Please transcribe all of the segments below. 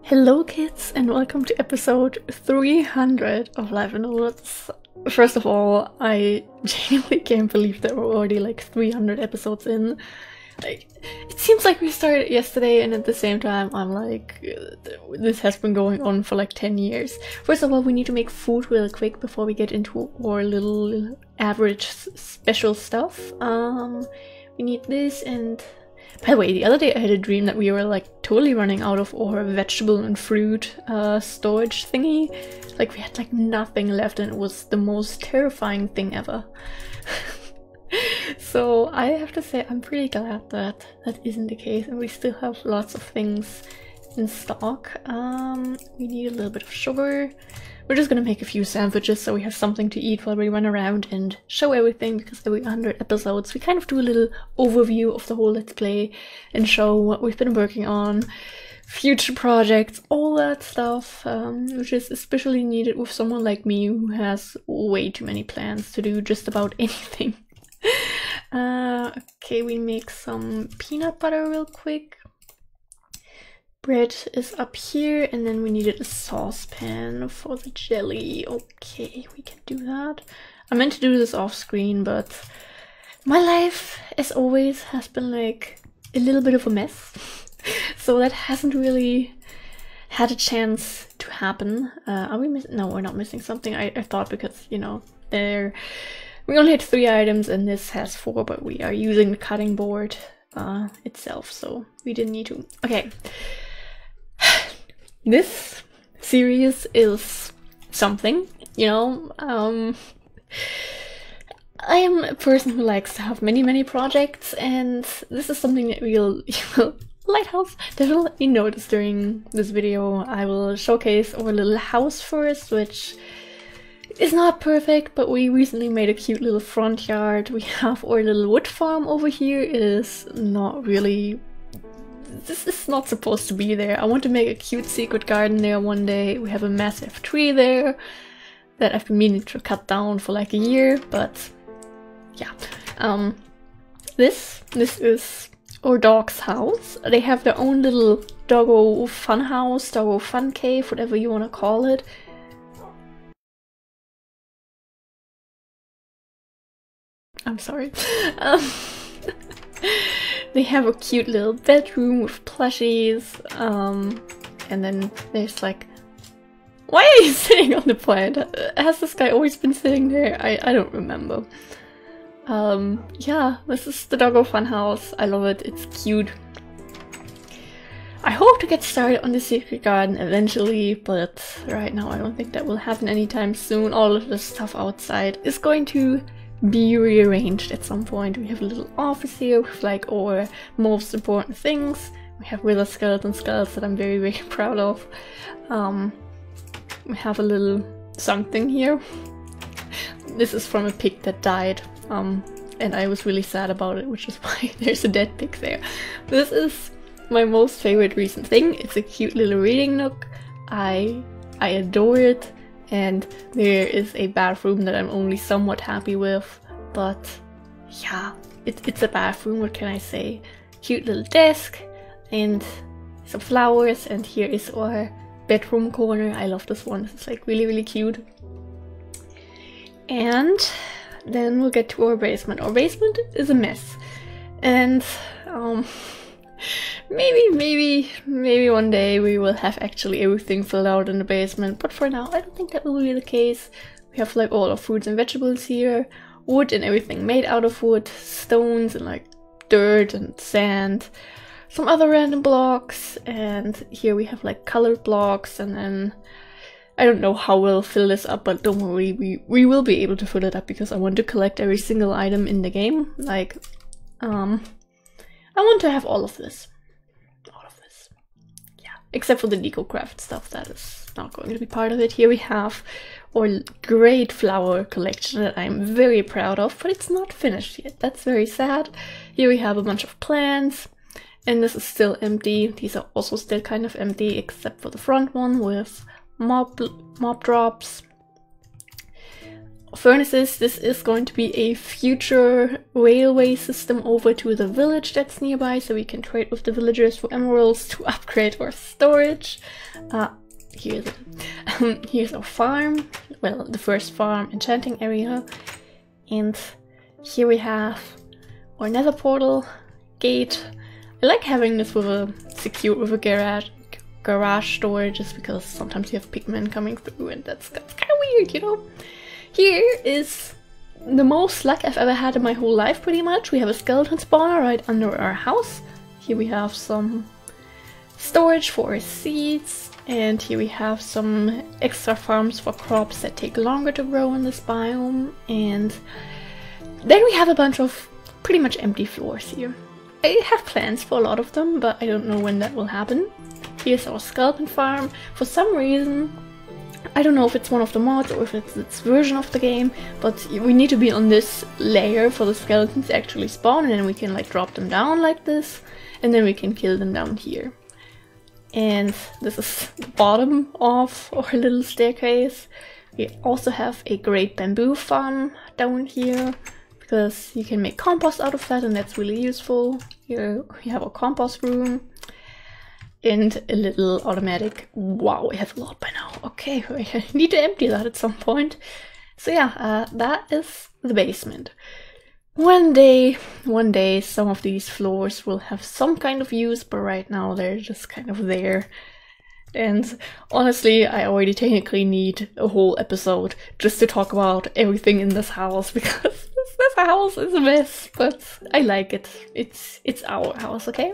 Hello kids and welcome to episode 300 of Life in the Woods. First of all, I genuinely can't believe that we're already like 300 episodes in. Like, it seems like we started yesterday, and at the same time I'm like, this has been going on for like 10 years. First of all, we need to make food real quick before we get into our little average special stuff. We need this, and by the way, the other day I had a dream that we were like totally running out of our vegetable and fruit storage thingy. Like we had like nothing left, and it was the most terrifying thing ever. So I have to say I'm pretty glad that that isn't the case, and we still have lots of things in stock. We need a little bit of sugar. We're just gonna make a few sandwiches so we have something to eat while we run around and show everything, because every 100 episodes we kind of do a little overview of the whole Let's Play and show what we've been working on, future projects, all that stuff, which is especially needed with someone like me who has way too many plans to do just about anything. Okay, we make some peanut butter real quick. Bread is up here, and then we needed a saucepan for the jelly. Okay, we can do that. I meant to do this off screen, but my life, as always, has been like a little bit of a mess. So that hasn't really had a chance to happen. Are we missing? No, we're not missing something. I thought, because, you know, we only had 3 items and this has 4, but we are using the cutting board itself, so we didn't need to. Okay. This series is something, you know. I am a person who likes to have many projects, and this is something that you'll Lighthouse definitely notice during this video. I will showcase our little house first, which is not perfect, but we recently made a cute little front yard. We have our little wood farm over here. It is not really... This is not supposed to be there. I want to make a cute secret garden there one day. We have a massive tree there that I've been meaning to cut down for like a year, but yeah. This is our dog's house. They have their own little doggo fun house, doggo fun cave, whatever you want to call it. I'm sorry. They have a cute little bedroom with plushies, and then there's like... Why are you sitting on the plant? Has this guy always been sitting there? I don't remember. Yeah, this is the doggo fun house. I love it, it's cute. I hope to get started on the secret garden eventually, but right now I don't think that will happen anytime soon. All of the stuff outside is going to be rearranged at some point. We have a little office here with like our most important things. We have wither skeleton skulls that I'm very proud of. We have a little something here. This is from a pig that died, and I was really sad about it, which is why there's a dead pig there. This is my most favorite recent thing. It's a cute little reading nook. I adore it. And there is a bathroom that I'm only somewhat happy with, but yeah, it's a bathroom, what can I say? Cute little desk, and some flowers, and here is our bedroom corner. I love this one, it's like really cute. And then we'll get to our basement. Our basement is a mess, and maybe one day we will have actually everything filled out in the basement, but for now I don't think that will be the case. We have like all our fruits and vegetables here, wood and everything made out of wood, stones and like dirt and sand, some other random blocks, and here we have like colored blocks, and then I don't know how we'll fill this up, but don't worry, we will be able to fill it up, because I want to collect every single item in the game. Like, I want to have all of this. Yeah, except for the Decocraft stuff, that is not going to be part of it. Here we have our great flower collection that I'm very proud of, but it's not finished yet. That's very sad. Here we have a bunch of plants, and this is still empty. These are also still kind of empty, except for the front one with mob drops. furnaces. This is going to be a future railway system over to the village that's nearby, so we can trade with the villagers for emeralds to upgrade our storage. Here's our farm, well, the first farm enchanting area, and here we have our nether portal gate. I like having this with a secure with a garage door, just because sometimes you have pigmen coming through and that's kind of weird, you know. Here is the most luck I've ever had in my whole life, pretty much. We have a skeleton spawner right under our house. Here we have some storage for our seeds, and here we have some extra farms for crops that take longer to grow in this biome, and then we have a bunch of pretty much empty floors here. I have plans for a lot of them, but I don't know when that will happen. Here's our skeleton farm. For some reason, I don't know if it's one of the mods or if it's its version of the game, but we need to be on this layer for the skeletons to actually spawn, and then we can like drop them down like this, and then we can kill them down here. And this is the bottom of our little staircase. We also have a great bamboo farm down here, because you can make compost out of that, and that's really useful. Here we have a compost room. And a little automatic. Wow, we have a lot by now. Okay, I need to empty that at some point. So yeah, that is the basement. One day, some of these floors will have some kind of use, but right now they're just kind of there. And honestly, I already technically need a whole episode just to talk about everything in this house, because this house is a mess, but I like it. It's our house, okay?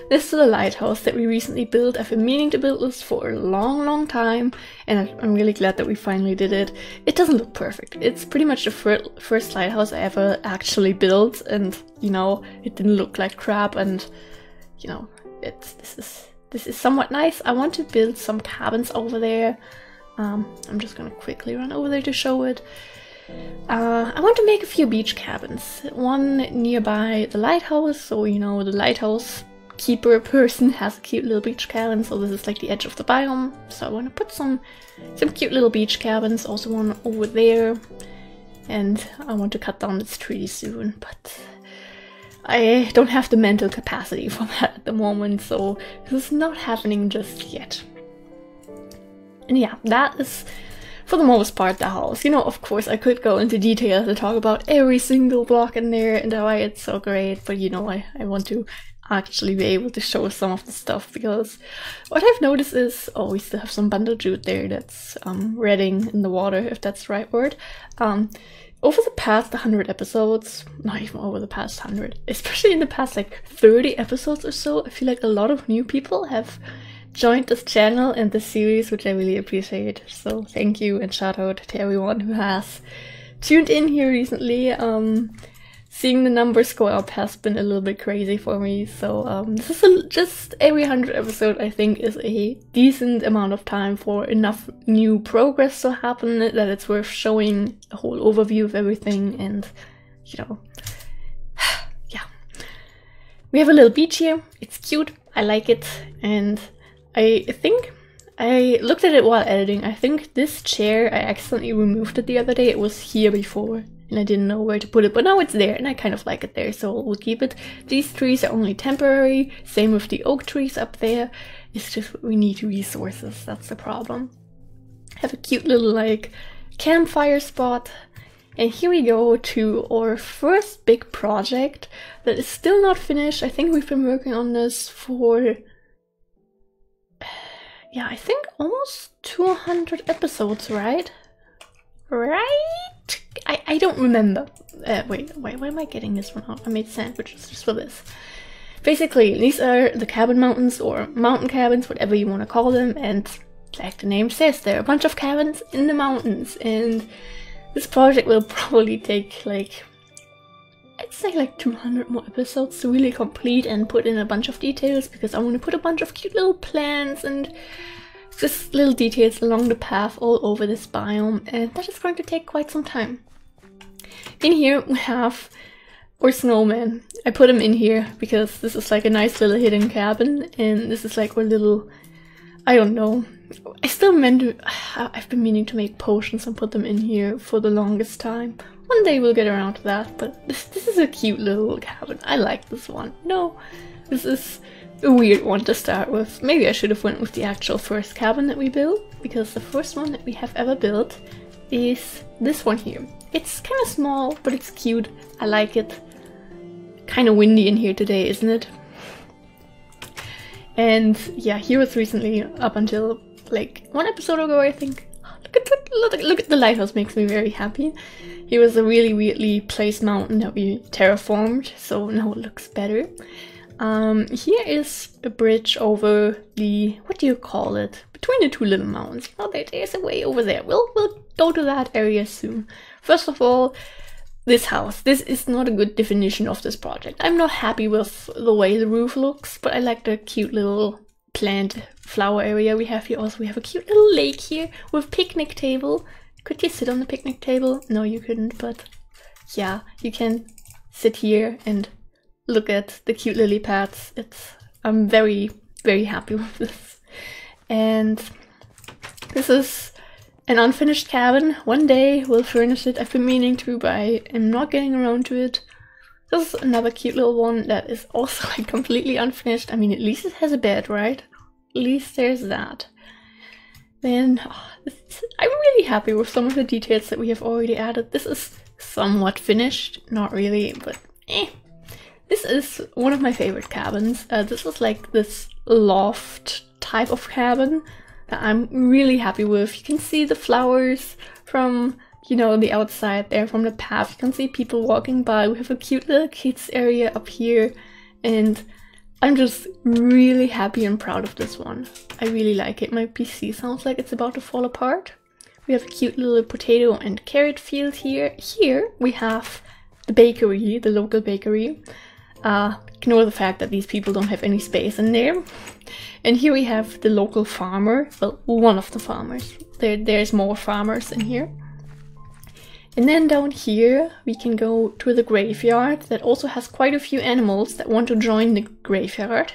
This is the lighthouse that we recently built. I've been meaning to build this for a long time, and I'm really glad that we finally did it. It doesn't look perfect. It's pretty much the first lighthouse I ever actually built, and you know, it didn't look like crap, and you know, this is somewhat nice. I want to build some cabins over there. I'm just gonna quickly run over there to show it. I want to make a few beach cabins. One nearby the lighthouse, so you know, the lighthouse keeper person has a cute little beach cabin, so this is like the edge of the biome. So I want to put some cute little beach cabins, also one over there. And I want to cut down this tree soon, but I don't have the mental capacity for that at the moment, so this is not happening just yet. And yeah, that is for the most part the house. You know, of course I could go into details and talk about every single block in there and why it's so great, but you know, I want to actually be able to show some of the stuff, because what I've noticed is, oh, we still have some bundle jute there that's redding in the water, if that's the right word. Over the past 100 episodes, not even over the past 100, especially in the past like 30 episodes or so, I feel like a lot of new people have joined this channel and this series, which I really appreciate. So thank you and shout out to everyone who has tuned in here recently. Seeing the numbers go up has been a little bit crazy for me, so this is just every 100 episode I think is a decent amount of time for enough new progress to happen that it's worth showing a whole overview of everything. And you know, yeah, we have a little beach here. It's cute, I like it, and I think I looked at it while editing. I think this chair, I accidentally removed it the other day. It was here before and I didn't know where to put it, but now it's there and I kind of like it there, so we'll keep it. These trees are only temporary, same with the oak trees up there. It's just we need resources, that's the problem. Have a cute little like campfire spot. And here we go to our first big project that is still not finished. I think we've been working on this for, yeah, I think almost 200 episodes, right? I don't remember. Wait, why am I getting this one out? I made sandwiches just for this. Basically, these are the cabin mountains, or mountain cabins, whatever you want to call them, and like the name says, there are a bunch of cabins in the mountains, and this project will probably take like, I'd say like 200 more episodes to really complete and put in a bunch of details, because I want to put a bunch of cute little plants and just little details along the path all over this biome, and that is going to take quite some time. In here we have our snowman. I put him in here because this is like a nice little hidden cabin, and this is like our little, I don't know. I still meant to. I've been meaning to make potions and put them in here for the longest time. One day we'll get around to that, but this is a cute little cabin. I like this one. No, this is a weird one to start with. Maybe I should have went with the actual first cabin that we built, because the first one that we have ever built is this one here. It's kind of small, but it's cute. I like it. Kind of windy in here today, isn't it? And yeah, he was recently, up until like 1 episode ago, I think. Look at the lighthouse, makes me very happy. He was a really weirdly placed mountain that we terraformed, so now it looks better. Here is a bridge over the, what do you call it? Between the two little mountains. Oh, there's a way over there. We'll go to that area soon. First of all, this house. This is not a good definition of this project. I'm not happy with the way the roof looks, but I like the cute little plant flower area we have here. Also, we have a cute little lake here with a picnic table. Could you sit on the picnic table? No, you couldn't, but yeah, you can sit here and look at the cute lily pads. I'm very, very happy with this. And this is an unfinished cabin. One day we'll furnish it. I've been meaning to, but I am not getting around to it. This is another cute little one that is also like completely unfinished. I mean, at least it has a bed, right? At least there's that. Then, I'm really happy with some of the details that we have already added. This is somewhat finished. Not really, but eh. This is one of my favorite cabins. This is like this loft type of cabin that I'm really happy with. You can see the flowers from, you know, the outside there, from the path. You can see people walking by. We have a cute little kids area up here, and I'm just really happy and proud of this one. I really like it. My PC sounds like it's about to fall apart. We have a cute little potato and carrot field here. Here we have the bakery, the local bakery. Ignore the fact that these people don't have any space in there. And here we have the local farmer, well, one of the farmers. There's more farmers in here. And then down here we can go to the graveyard that also has quite a few animals that want to join the graveyard.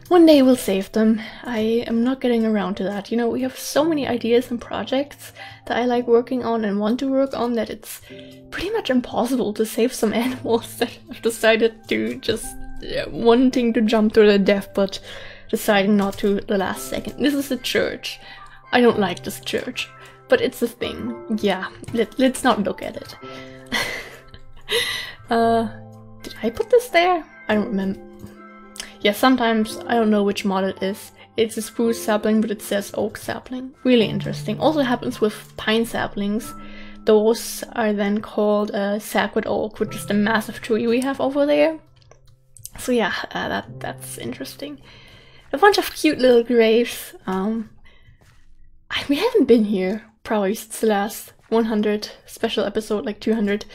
One day we'll save them. I am not getting around to that. You know, we have so many ideas and projects that I like working on and want to work on that it's pretty much impossible to save some animals that I've decided to just wanting to jump to their death but deciding not to at the last second. This is a church. I don't like this church, but it's a thing. Yeah, let's not look at it. Did I put this there? I don't remember. Yeah, sometimes I don't know which mod it is. It's a spruce sapling, but it says oak sapling. Really interesting. Also happens with pine saplings. Those are then called sacred oak, which is the massive tree we have over there. So yeah, that's interesting. A bunch of cute little graves. We haven't been here probably since the last 100 special episode, like 200.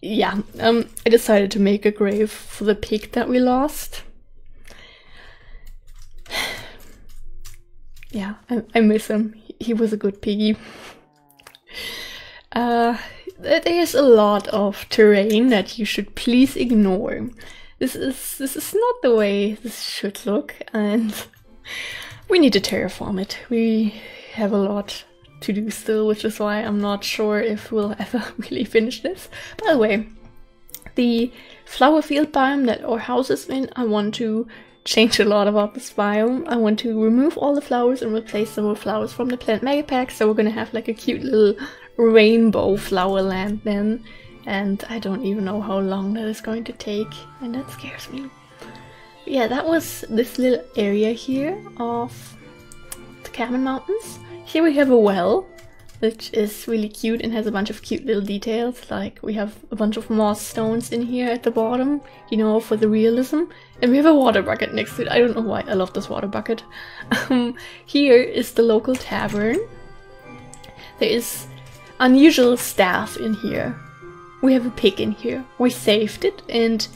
Yeah, I decided to make a grave for the pig that we lost. Yeah, I miss him. He was a good piggy. There's a lot of terrain that you should please ignore. This is not the way this should look, and we need to terraform it. We have a lot to do still, which is why I'm not sure if we'll ever really finish this. By the way, the flower field biome that our house is in, I want to change a lot about this biome. I want to remove all the flowers and replace them with flowers from the plant mega pack, so we're gonna have like a cute little rainbow flower land then, and I don't even know how long that is going to take, and that scares me. But yeah, that was this little area here of the Cabin Mountains. Here we have a well, which is really cute and has a bunch of cute little details, like we have a bunch of moss stones in here at the bottom, you know, for the realism. And we have a water bucket next to it. I don't know why, I love this water bucket. Here is the local tavern. There is unusual staff in here. We have a pig in here. We saved it and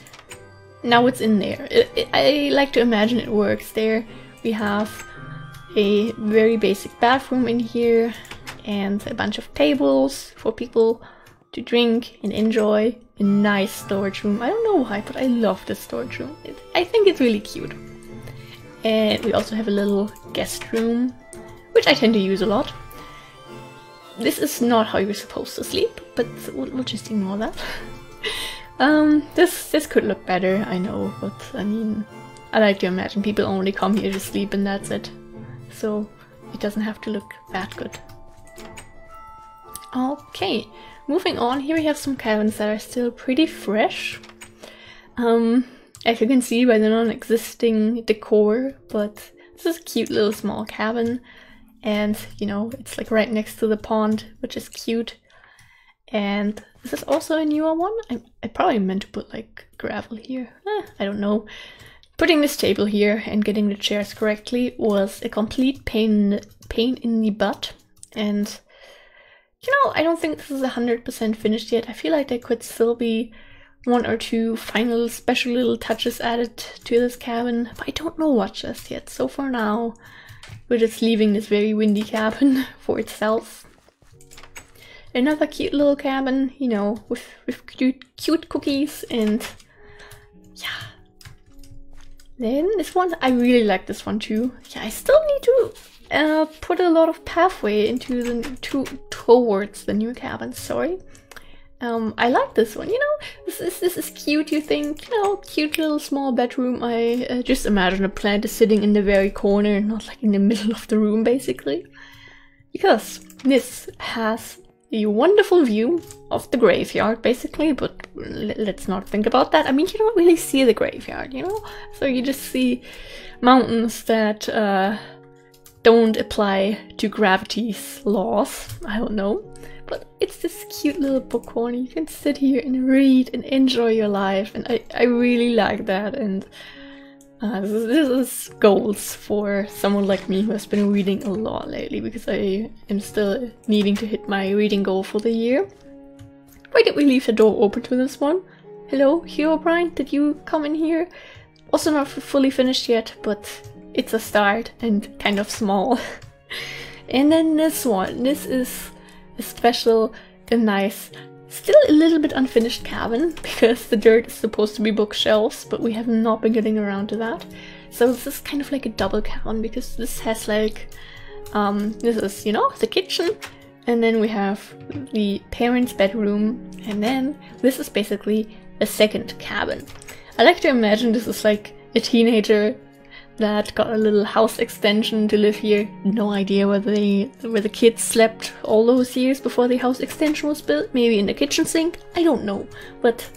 now it's in there. I like to imagine it works there. We have a very basic bathroom in here and a bunch of tables for people to drink and enjoy. A nice storage room. I don't know why, but I love this storage room. I think it's really cute. And we also have a little guest room, which I tend to use a lot. This is not how you're supposed to sleep, but we'll just ignore that. This could look better, I know, but I mean, I like to imagine people only come here to sleep and that's it. So it doesn't have to look that good. Okay, moving on, here we have some cabins that are still pretty fresh. As you can see by the non-existing decor, but this is a cute little small cabin. And, you know, it's like right next to the pond, which is cute. And this is also a newer one. I probably meant to put like gravel here. I don't know. Putting this table here and getting the chairs correctly was a complete pain in the butt. And, you know, I don't think this is 100% finished yet. I feel like there could still be one or two final special little touches added to this cabin, but I don't know what just yet. So for now, we're just leaving this very windy cabin for itself. Another cute little cabin, you know, with cute cookies, and yeah. Then this one, I really like this one too. Yeah, I still need to put a lot of pathway into the towards the new cabin. Sorry. I like this one, you know, this is cute, you think, you know, cute little small bedroom. I just imagine a plant is sitting in the very corner, not like in the middle of the room, basically. Because this has a wonderful view of the graveyard, basically, but let's not think about that. I mean, you don't really see the graveyard, you know, so you just see mountains that don't apply to gravity's laws, I don't know. But it's this cute little book corner. You can sit here and read and enjoy your life, and I really like that. And this is goals for someone like me who has been reading a lot lately, because I am still needing to hit my reading goal for the year. Why did we leave the door open to this one? Hello, Hero Brian, did you come in here? Also not fully finished yet, but it's a start and kind of small. And then this one, this is a special and nice, still a little bit unfinished cabin, because the dirt is supposed to be bookshelves, but we have not been getting around to that. So this is kind of like a double cabin, because this has like, this is, you know, the kitchen, and then we have the parents' bedroom, and then this is basically a second cabin. I like to imagine this is like a teenager that got a little house extension to live here. No idea where the kids slept all those years before the house extension was built. Maybe in the kitchen sink, I don't know. But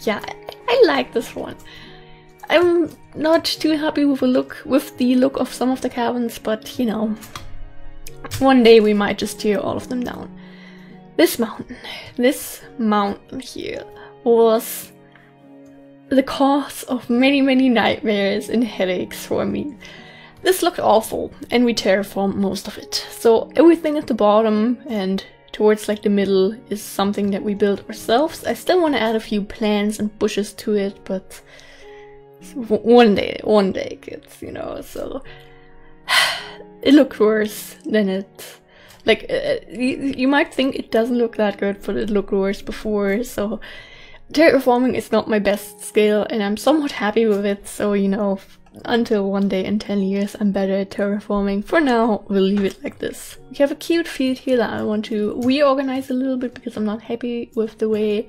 yeah, I like this one. I'm not too happy with the look of some of the cabins, but you know, one day we might just tear all of them down. This mountain here was the cause of many nightmares and headaches for me. This looked awful, and we terraformed most of it. So everything at the bottom and towards like the middle is something that we built ourselves. I still want to add a few plants and bushes to it, but one day, kids, you know. So it looked worse than it. Like you might think it doesn't look that good, but it looked worse before. So terraforming is not my best skill, and I'm somewhat happy with it, so you know, until one day in 10 years I'm better at terraforming. For now, we'll leave it like this. We have a cute field here that I want to reorganize a little bit, because I'm not happy with the way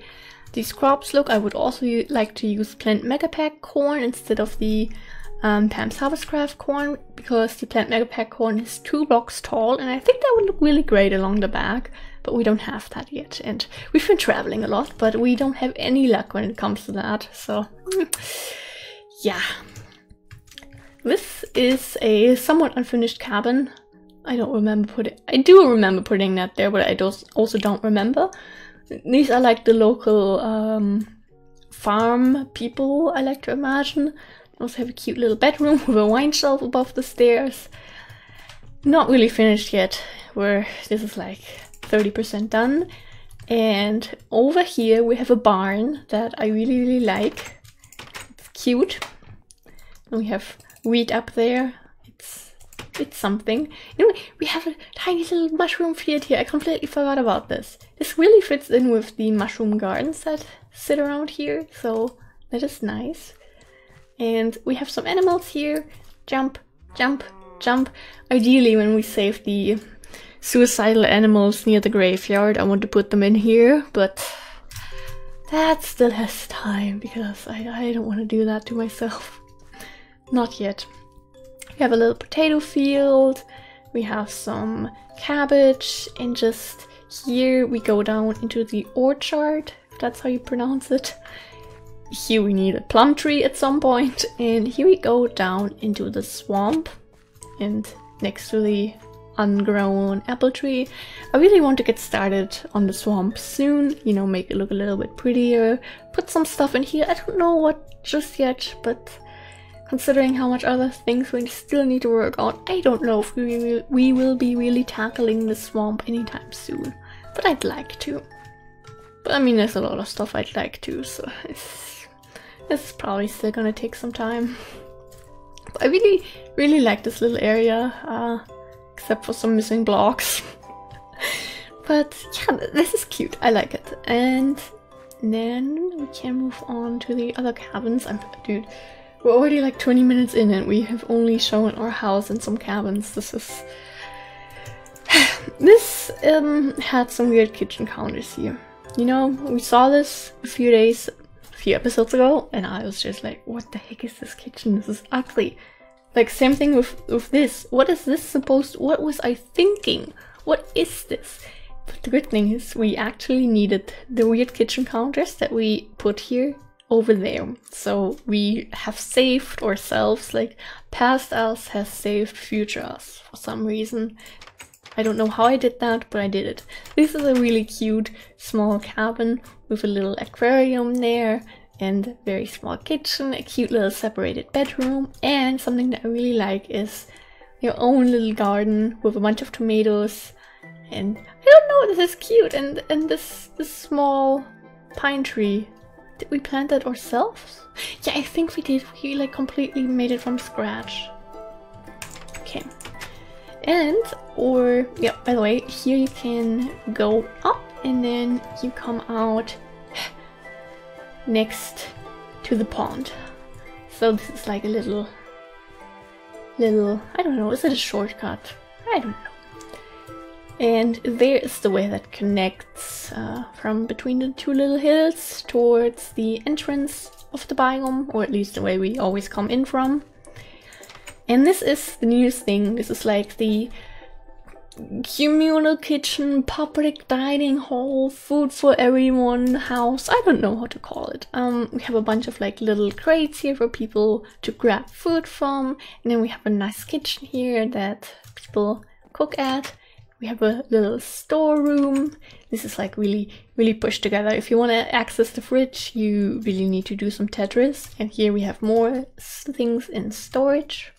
these crops look. I would also like to use Plant Megapack corn instead of the Pam's Harvestcraft corn, because the Plant Megapack corn is 2 blocks tall, and I think that would look really great along the back. But we don't have that yet, and we've been traveling a lot, but we don't have any luck when it comes to that, so yeah. This is a somewhat unfinished cabin. I do remember putting that there, but I also don't remember. These are like the local farm people, I like to imagine. Also have a cute little bedroom with a wine shelf above the stairs. Not really finished yet, where this is like 30% done. And over here we have a barn that I really like. It's cute. And we have wheat up there. It's something. Anyway, we have a tiny little mushroom field here. I completely forgot about this. This really fits in with the mushroom gardens that sit around here, so that is nice. And we have some animals here. Jump, Jump, jump. Ideally, when we save the suicidal animals near the graveyard, I want to put them in here, but that still has time because I don't want to do that to myself. Not yet. We have a little potato field, we have some cabbage, and just here we go down into the orchard, if that's how you pronounce it. Here we need a plum tree at some point, and here we go down into the swamp, and next to the ungrown apple tree. I really want to get started on the swamp soon, you know, make it look a little bit prettier, put some stuff in here. I don't know what just yet, but considering how much other things we still need to work on, I don't know if we will be really tackling the swamp anytime soon, but I'd like to. But I mean, there's a lot of stuff I'd like to, so it's probably still gonna take some time. But I really like this little area, except for some missing blocks. But yeah, this is cute, I like it. And then we can move on to the other cabins. Dude, we're already like 20 minutes in and we have only shown our house and some cabins. This is... This had some weird kitchen counters here. You know, we saw this a few episodes ago, and I was just like, what the heck is this kitchen? This is ugly. Like, same thing with this. What is this supposed to... What was I thinking? What is this? But the good thing is we actually needed the weird kitchen counters that we put here over there. So we have saved ourselves, like past us has saved future us for some reason. I don't know how I did that, but I did it. This is a really cute small cabin with a little aquarium there and a very small kitchen, a cute little separated bedroom, and something that I really like is your own little garden with a bunch of tomatoes. And I don't know, this is cute. And this small pine tree. Did we plant that ourselves? Yeah, I think we did. We like completely made it from scratch. Okay. And, or, yeah, by the way, here you can go up and then you come out next to the pond. So this is like a little, I don't know, is it a shortcut? I don't know. And there is the way that connects from between the two little hills towards the entrance of the biome, or at least the way we always come in from. And this is the newest thing. This is like the communal kitchen, public dining hall, food for everyone house. I don't know how to call it. We have a bunch of like little crates here for people to grab food from. And then we have a nice kitchen here that people cook at. We have a little storeroom. This is like really pushed together. If you want to access the fridge, you really need to do some Tetris. And here we have more things in storage.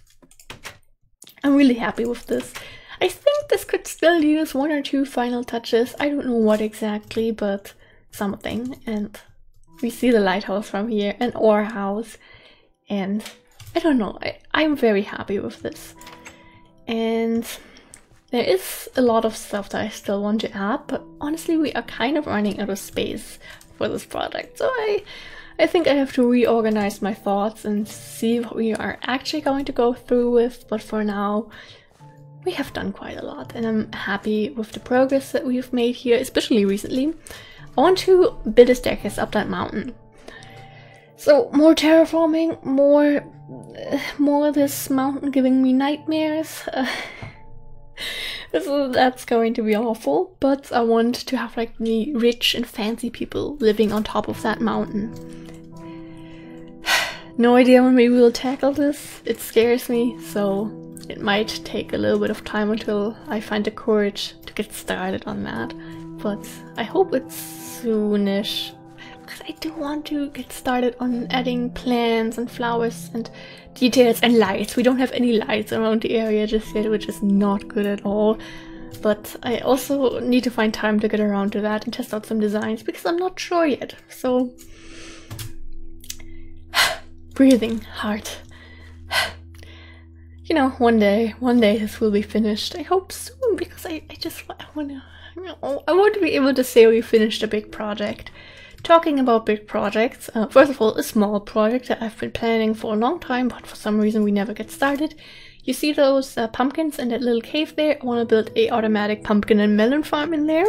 I'm really happy with this. I think this could still use one or two final touches. I don't know what exactly, but something. And we see the lighthouse from here and our house. And I don't know, I'm very happy with this. And there is a lot of stuff that I still want to add, but honestly we are kind of running out of space for this project. So I think I have to reorganize my thoughts and see what we are actually going to go through with. But for now, we have done quite a lot and I'm happy with the progress that we've made here, especially recently. I want to build a staircase up that mountain. So more terraforming, more this mountain giving me nightmares. So that's going to be awful, but I want to have like the rich and fancy people living on top of that mountain. No idea when we will tackle this. It scares me, so it might take a little bit of time until I find the courage to get started on that. But I hope it's soonish, because I do want to get started on adding plants and flowers and details and lights. We don't have any lights around the area just yet, which is not good at all. But I also need to find time to get around to that and test out some designs because I'm not sure yet. So breathing hard. You know, one day this will be finished. I hope soon, because I want to be able to say we finished a big project. Talking about big projects, first of all, a small project that I've been planning for a long time, but for some reason we never get started. You see those pumpkins in that little cave there? I want to build a automatic pumpkin and melon farm in there.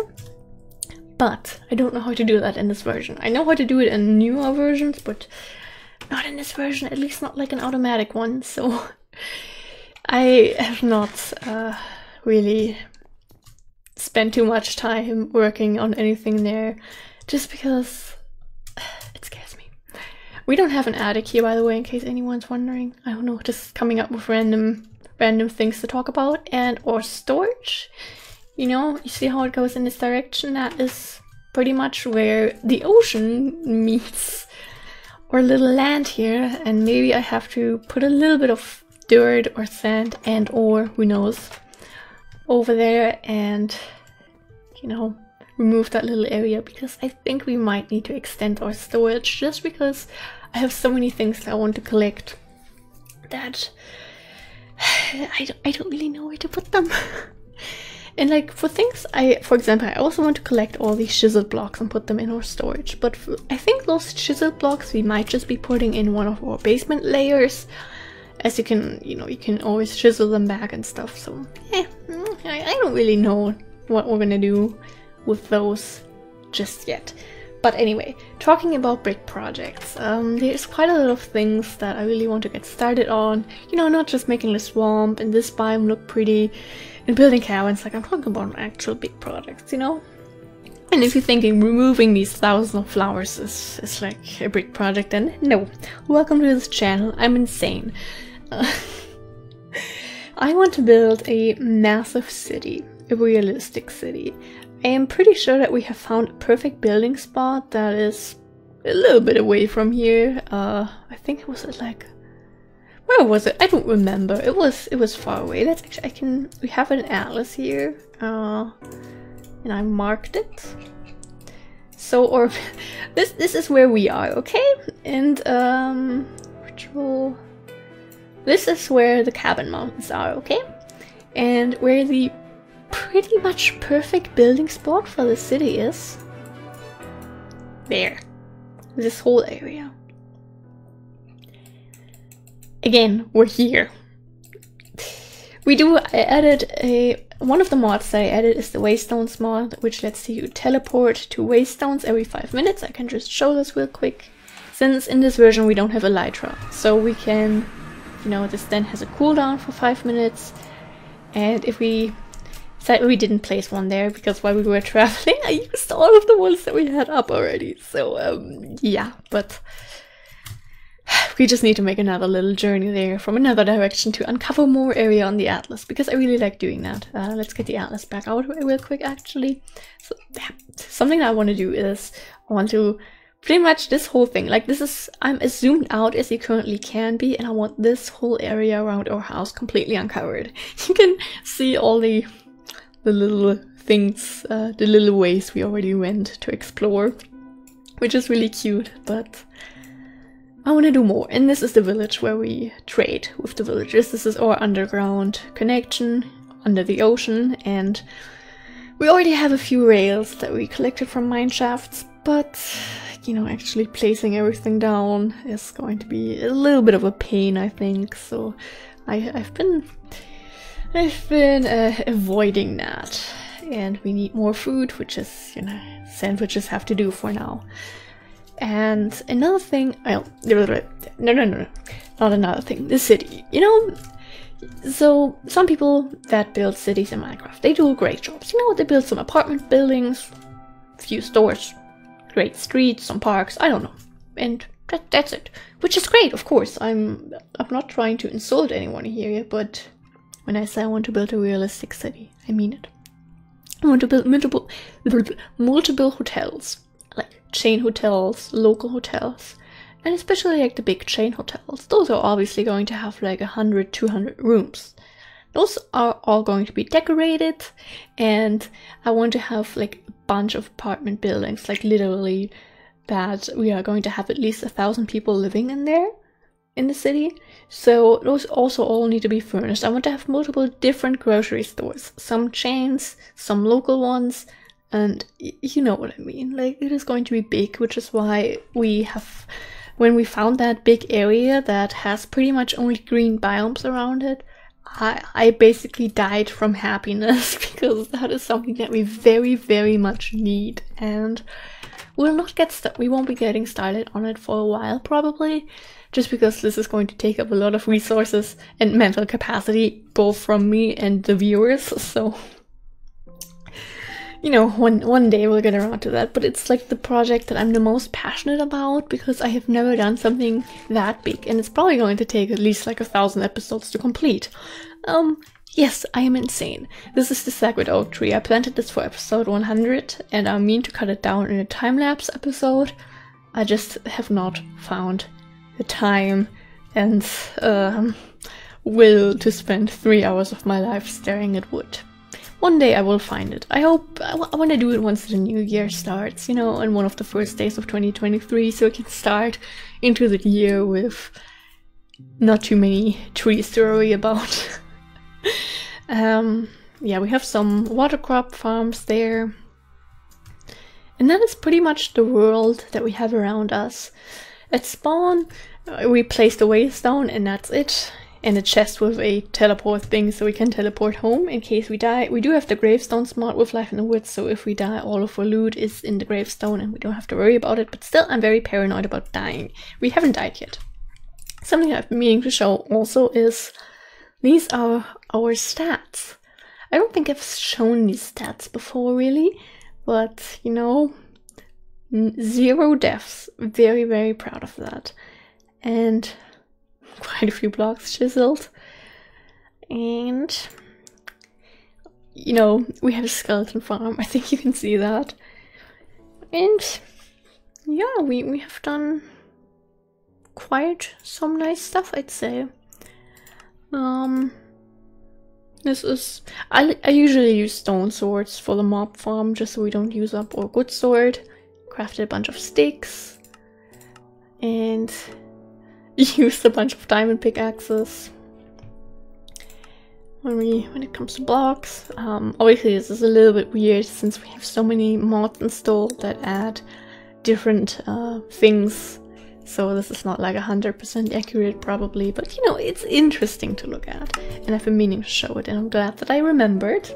But I don't know how to do that in this version. I know how to do it in newer versions, but not in this version, at least not like an automatic one. So I have not really spent too much time working on anything there, just because it scares me. We don't have an attic here, by the way, in case anyone's wondering. I don't know, just coming up with random things to talk about. And or storage. You know, you see how it goes in this direction? That is pretty much where the ocean meets our little land here, and maybe I have to put a little bit of dirt or sand and or who knows over there and, you know, remove that little area, because I think we might need to extend our storage, just because I have so many things that I want to collect that I don't really know where to put them. And like for things, for example, I also want to collect all these chiseled blocks and put them in our storage. But I think those chiseled blocks we might just be putting in one of our basement layers. As you can, you know, you can always chisel them back and stuff. So I don't really know what we're gonna do with those just yet. But anyway, talking about brick projects, there's quite a lot of things that I really want to get started on. You know, not just making the swamp and this biome look pretty and building cabins, like I'm talking about actual big projects, you know? And if you're thinking removing these thousands of flowers is like a brick project, then no. Welcome to this channel, I'm insane. I want to build a massive city, a realistic city. I am pretty sure that we have found a perfect building spot that is a little bit away from here. I think it was at like, where was it? I don't remember. It was far away. Let's actually, we have an atlas here, and I marked it. So, or this is where we are, okay? And this is where the cabin mountains are, okay? And where the pretty much perfect building spot for the city is there. This whole area. Again, we're here. I added one of the mods that I added is the Waystones mod, which lets you teleport to Waystones every 5 minutes. I can just show this real quick. Since in this version we don't have elytra, so we can, you know, this then has a cooldown for 5 minutes. And if we sadly we didn't place one there because while we were traveling I used all of the ones that we had up already. So yeah, but we just need to make another little journey there from another direction to uncover more area on the atlas, because I really like doing that. Let's get the atlas back out real quick actually. So yeah, something I want to do is I want to pretty much this whole thing, like this is, I'm as zoomed out as you currently can be, and I want this whole area around our house completely uncovered. You can see all the little things, the little ways we already went to explore, which is really cute, but I want to do more. And this is the village where we trade with the villagers. This is our underground connection under the ocean, and we already have a few rails that we collected from mine shafts, but you know, actually placing everything down is going to be a little bit of a pain, I think. So I've been avoiding that, and we need more food, which is, you know, sandwiches have to do for now. And another thing, no, not another thing, the city, you know. So some people that build cities in Minecraft, they do great jobs, you know. They build some apartment buildings, few stores, great streets, some parks, I don't know, and that's it, which is great, of course. I'm not trying to insult anyone here, but when I say I want to build a realistic city, I mean it. I want to build multiple hotels, like chain hotels, local hotels, and especially like the big chain hotels. Those are obviously going to have like 100, 200 rooms. Those are all going to be decorated, and I want to have like a bunch of apartment buildings, like literally that we are going to have at least 1,000 people living in there, in the city. So those also all need to be furnished. I want to have multiple different grocery stores, some chains, some local ones, and you know what I mean. Like, it is going to be big, which is why we have, when we found that big area that has pretty much only green biomes around it, I basically died from happiness because that is something that we very, very much need, and we'll not get we won't be getting started on it for a while probably, just because this is going to take up a lot of resources and mental capacity, both from me and the viewers, so you know, one day we'll get around to that. But it's like the project that I'm the most passionate about because I have never done something that big, and it's probably going to take at least like 1,000 episodes to complete. Yes, I am insane. This is the sacred oak tree. I planted this for episode 100, and I mean to cut it down in a time-lapse episode. I just have not found the time and will to spend 3 hours of my life staring at wood. One day I will find it. I hope I want to do it once the new year starts, you know, on one of the first days of 2023, so I can start into the year with not too many trees to worry about. Yeah, we have some water crop farms there. And that is pretty much the world that we have around us. At spawn, we placed a waystone and that's it. And a chest with a teleport thing so we can teleport home in case we die. We do have the gravestones mod with Life in the Woods, so if we die, all of our loot is in the gravestone and we don't have to worry about it. But still, I'm very paranoid about dying. We haven't died yet. Something I've been meaning to show also is these are our stats. I don't think I've shown these stats before really, but you know, 0 deaths. Very, very proud of that. And quite a few blocks chiseled. And you know, we have a skeleton farm. I think you can see that. And yeah, we have done quite some nice stuff, I'd say. This is I usually use stone swords for the mob farm just so we don't use up our good sword. Crafted a bunch of sticks and used a bunch of diamond pickaxes. When it comes to blocks, obviously this is a little bit weird since we have so many mods installed that add different things. So this is not like 100% accurate probably, but you know, it's interesting to look at. And I've been meaning to show it and I'm glad that I remembered.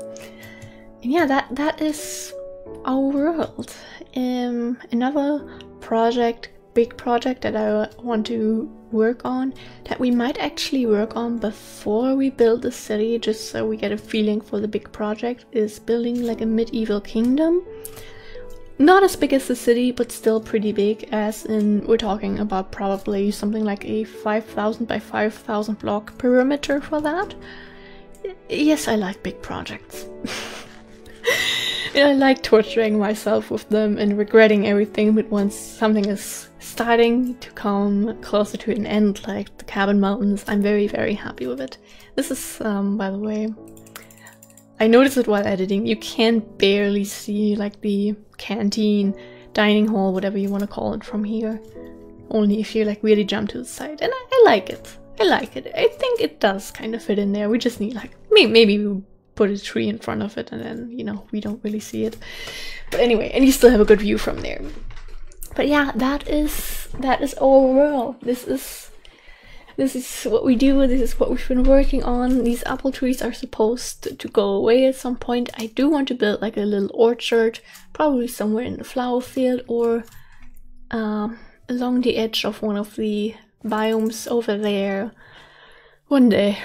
And yeah, that is our world. Another project, big project that I want to work on, that we might actually work on before we build the city, just so we get a feeling for the big project, is building like a medieval kingdom. Not as big as the city, but still pretty big, as in we're talking about probably something like a 5,000 by 5,000 block perimeter for that. Yes, I like big projects. And I like torturing myself with them and regretting everything, but once something is starting to come closer to an end, like the Cabin Mountains, I'm very, very happy with it. This is, by the way, I noticed it while editing, you can barely see like the canteen, dining hall, whatever you want to call it from here. Only if you like really jump to the side. And I like it. I like it. I think it does kind of fit in there. We just need like, maybe we put a tree in front of it and then, you know, we don't really see it. But anyway, and you still have a good view from there. But yeah, that is our world. This is what we do, this is what we've been working on. These apple trees are supposed to go away at some point. I do want to build like a little orchard, probably somewhere in the flower field or along the edge of one of the biomes over there. One day,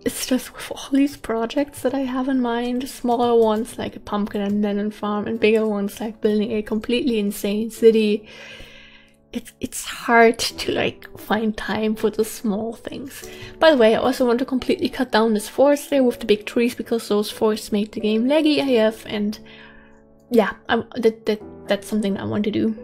it's just with all these projects that I have in mind, smaller ones like a pumpkin and lemon farm, and bigger ones like building a completely insane city. It's hard to like find time for the small things. By the way, I also want to completely cut down this forest there with the big trees because those forests make the game laggy AF, and yeah, that's something I want to do.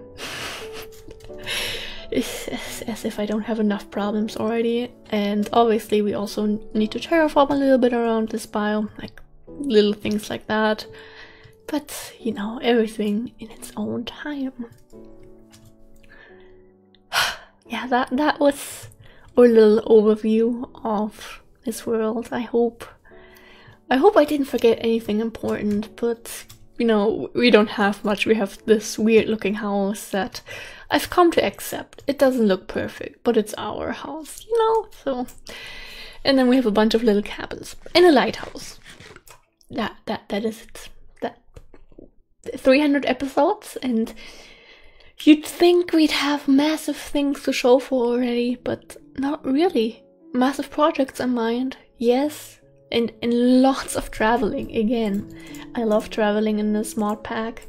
As if I don't have enough problems already. And obviously we also need to terraform a little bit around this biome, like little things like that. But you know, everything in its own time. Yeah, that was our little overview of this world. I hope I didn't forget anything important, but you know, we don't have much. We have this weird looking house that I've come to accept. It doesn't look perfect, but it's our house, you know? So, And then we have a bunch of little cabins and a lighthouse. That is it. That 300 episodes, and you'd think we'd have massive things to show for already, but not really. Massive projects in mind, yes, and lots of traveling again. I love traveling in this mod pack.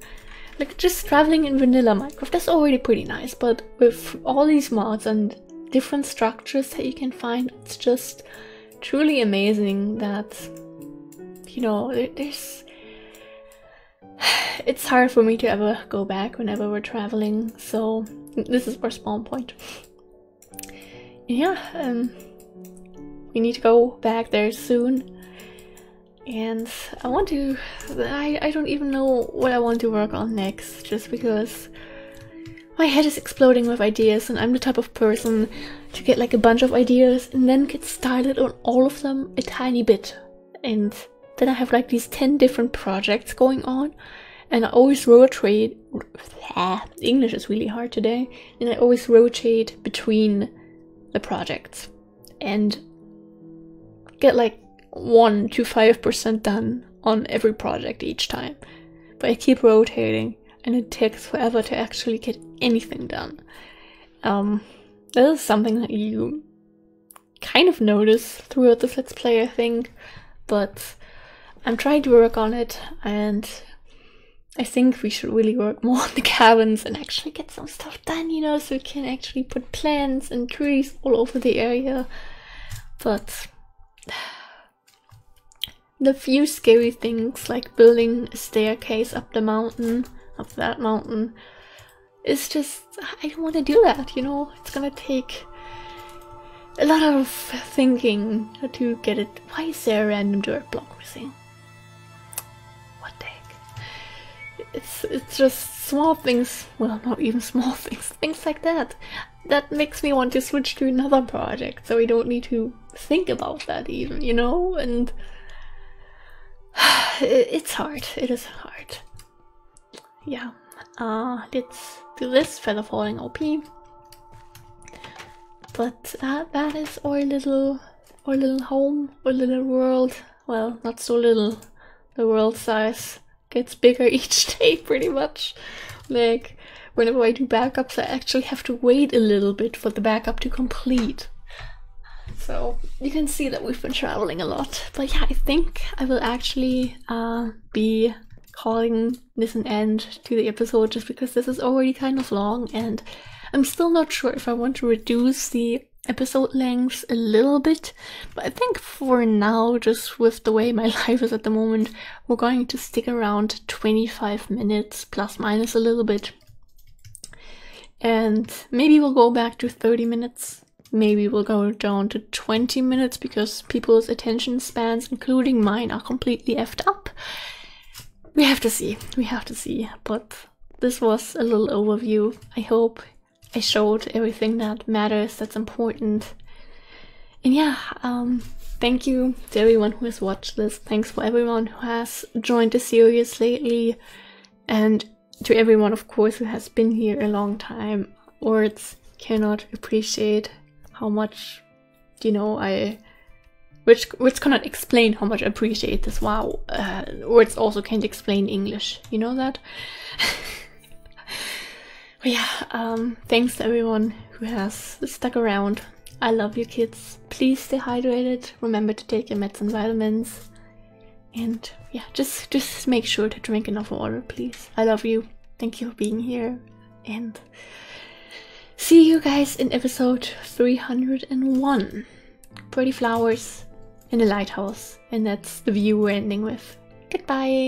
Like, just traveling in vanilla Minecraft, that's already pretty nice, but with all these mods and different structures that you can find, it's just truly amazing that, you know, there's... It's hard for me to ever go back whenever we're traveling, so this is our spawn point. Yeah, we need to go back there soon. And I want to... I don't even know what I want to work on next, just because my head is exploding with ideas, and I'm the type of person to get like a bunch of ideas and then get started on all of them a tiny bit. And then I have like these 10 different projects going on, and I always rotate... English is really hard today. And I always rotate between the projects and get like 1 to 5% done on every project each time. But I keep rotating, and it takes forever to actually get anything done. That is something that you kind of notice throughout this Let's Play, I think, but I'm trying to work on it, and I think we should really work more on the cabins and actually get some stuff done, you know, so we can actually put plants and trees all over the area. But the few scary things, like building a staircase up the mountain, up that mountain, is just, I don't want to do that, you know? It's gonna take a lot of thinking to get it. Why is there a random dirt block missing? What the heck? It's just small things, well, not even small things, things like that. That makes me want to switch to another project, so we don't need to think about that even, you know? And it's hard. It is hard. Yeah. Let's do this feather falling OP. But that is our little home, our little world. Well, not so little. The world size gets bigger each day, pretty much. Like, whenever I do backups, I actually have to wait a little bit for the backup to complete. So you can see that we've been traveling a lot. But yeah, I think I will actually be calling this an end to the episode, just because this is already kind of long, and I'm still not sure if I want to reduce the episode length a little bit. But I think for now, just with the way my life is at the moment, we're going to stick around 25 minutes, plus minus a little bit. And maybe we'll go back to 30 minutes. Maybe we'll go down to 20 minutes, because people's attention spans, including mine, are completely effed up. We have to see. We have to see. But this was a little overview. I hope I showed everything that matters, that's important. And yeah, thank you to everyone who has watched this. Thanks for everyone who has joined the series lately. And to everyone, of course, who has been here a long time. Words cannot appreciate how much, you know, words cannot explain how much I appreciate this. Wow. Words also can't explain English. You know that? But yeah, thanks to everyone who has stuck around. I love you, kids. Please stay hydrated. Remember to take your meds and vitamins. And yeah, just make sure to drink enough water, please. I love you. Thank you for being here. And see you guys in episode 301. Pretty flowers in a lighthouse. And that's the view we're ending with. Goodbye.